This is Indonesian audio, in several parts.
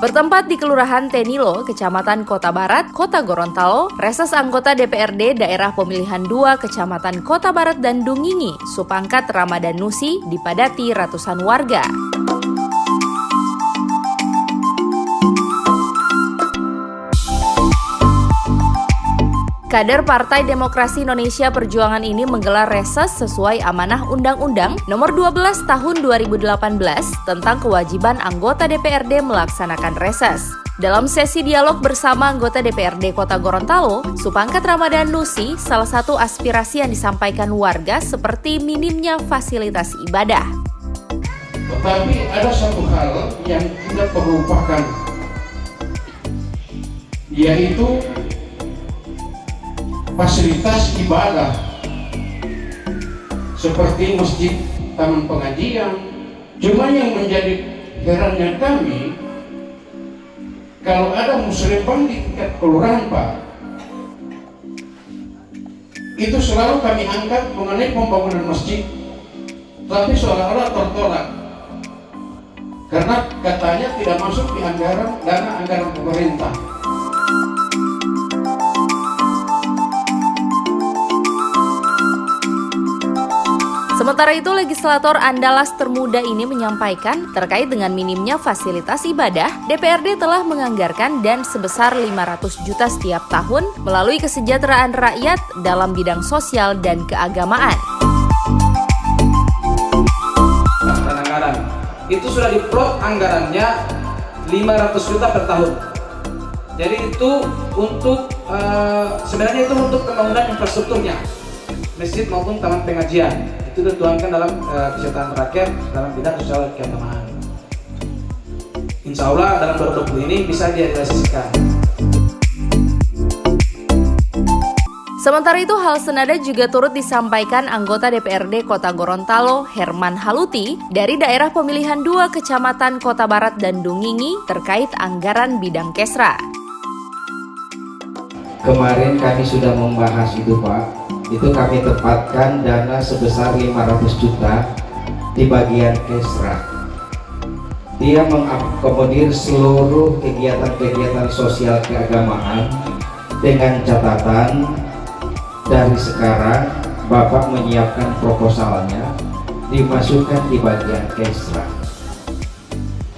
Bertempat di Kelurahan Tenilo, Kecamatan Kota Barat, Kota Gorontalo, reses anggota DPRD Daerah Pemilihan 2 Kecamatan Kota Barat dan Dungingi, Supangkat Ramadan Nusi, dipadati ratusan warga. Kader Partai Demokrasi Indonesia Perjuangan ini menggelar reses sesuai amanah Undang-Undang Nomor 12 Tahun 2018 tentang kewajiban anggota DPRD melaksanakan reses. Dalam sesi dialog bersama anggota DPRD Kota Gorontalo, Supangkat Ramadan Nusi, salah satu aspirasi yang disampaikan warga seperti minimnya fasilitas ibadah. Tetapi ada satu hal yang tidak terlupakan, yaitu fasilitas ibadah seperti masjid, taman pengajian. Cuma yang menjadi herannya kami, kalau ada musrembang di tingkat kelurahan Pak, itu selalu kami angkat mengenai pembangunan masjid, tapi seolah-olah tertolak karena katanya tidak masuk di dana anggaran pemerintah. Sementara itu, legislator Andalas termuda ini menyampaikan terkait dengan minimnya fasilitas ibadah, DPRD telah menganggarkan dan sebesar 500 juta setiap tahun melalui kesejahteraan rakyat dalam bidang sosial dan keagamaan. Dan anggaran itu sudah diplot anggarannya 500 juta per tahun. Jadi itu untuk sebenarnya itu untuk pembangunan infrastrukturnya, masjid maupun taman pengajian. Itu dituangkan dalam kesejahteraan rakyat dalam bidang sosial dan keagamaan. Insya Allah dalam 2020 ini bisa direalisasikan. Sementara itu, hal senada juga turut disampaikan anggota DPRD Kota Gorontalo, Herman Haluti, dari daerah pemilihan 2 Kecamatan Kota Barat dan Dungingi terkait anggaran bidang Kesra. Kemarin kami sudah membahas itu Pak. Itu kami tempatkan dana sebesar 500 juta di bagian Kesra. Dia mengakomodir seluruh kegiatan-kegiatan sosial keagamaan dengan catatan dari sekarang Bapak menyiapkan proposalnya dimasukkan di bagian Kesra.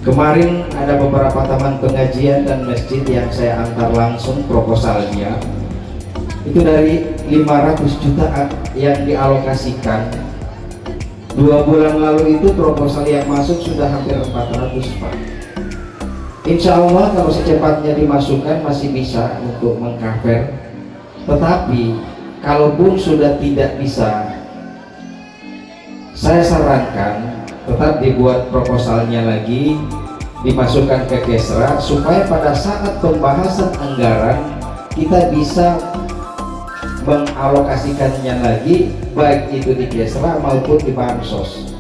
Kemarin ada beberapa taman pengajian dan masjid yang saya antar langsung proposalnya. Itu dari 500 juta yang dialokasikan 2 bulan lalu, itu proposal yang masuk sudah hampir 400 Pak. Insya Allah kalau secepatnya dimasukkan masih bisa untuk mengcover, tetapi kalaupun sudah tidak bisa, saya sarankan tetap dibuat proposalnya lagi, dimasukkan ke Kesra supaya pada saat pembahasan anggaran kita bisa mengalokasikannya lagi, baik itu di Kesra maupun di Bansos.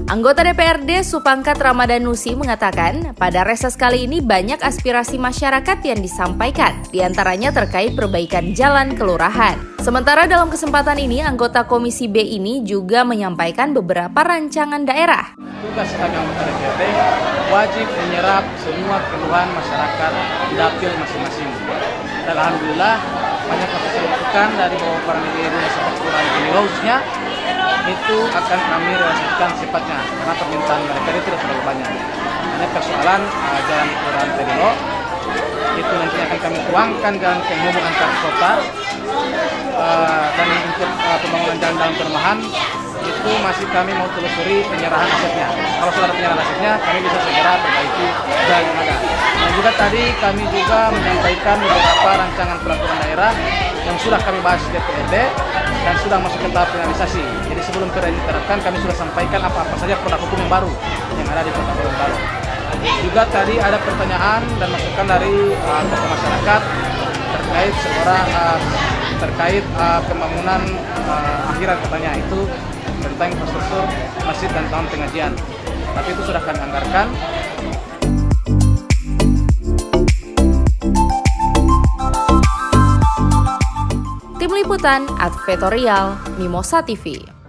Anggota DPRD Supangkat Ramadan Nusi mengatakan, pada reses kali ini banyak aspirasi masyarakat yang disampaikan, diantaranya terkait perbaikan jalan kelurahan. Sementara dalam kesempatan ini, anggota Komisi B ini juga menyampaikan beberapa rancangan daerah. Tugas kami anggota DPRD wajib menyerap semua keluhan masyarakat di dapil masing-masing. Dan alhamdulillah banyak yang saya lakukan dari beberapa media sampai kelurahan Tenilo-nya itu akan kami realisasikan sifatnya karena permintaan mereka itu tidak terlalu banyak. Hanya persoalan jalan kelurahan Tenilo itu nantinya akan kami tuangkan jalan penghubung antar kota, dan untuk pembangunan jalan dalam perumahan itu masih kami mau telusuri penyerahan asetnya. Kalau sudah ada penyerahan asetnya, kami bisa segera perbaiki jalan yang ada. Dan juga tadi kami juga menyampaikan beberapa rancangan peraturan daerah yang sudah kami bahas di DPRD dan sudah masuk ke tahap finalisasi. Jadi sebelum perda diterapkan, kami sudah sampaikan apa-apa saja produk hukum yang baru yang ada di Kota Gorontalo. Juga tadi ada pertanyaan dan masukan dari tokoh masyarakat terkait pembangunan akhirat katanya itu tentang infrastruktur masjid dan taman pengajian. Tapi itu sudah kami anggarkan. Tim Liputan Advertorial Mimosa TV.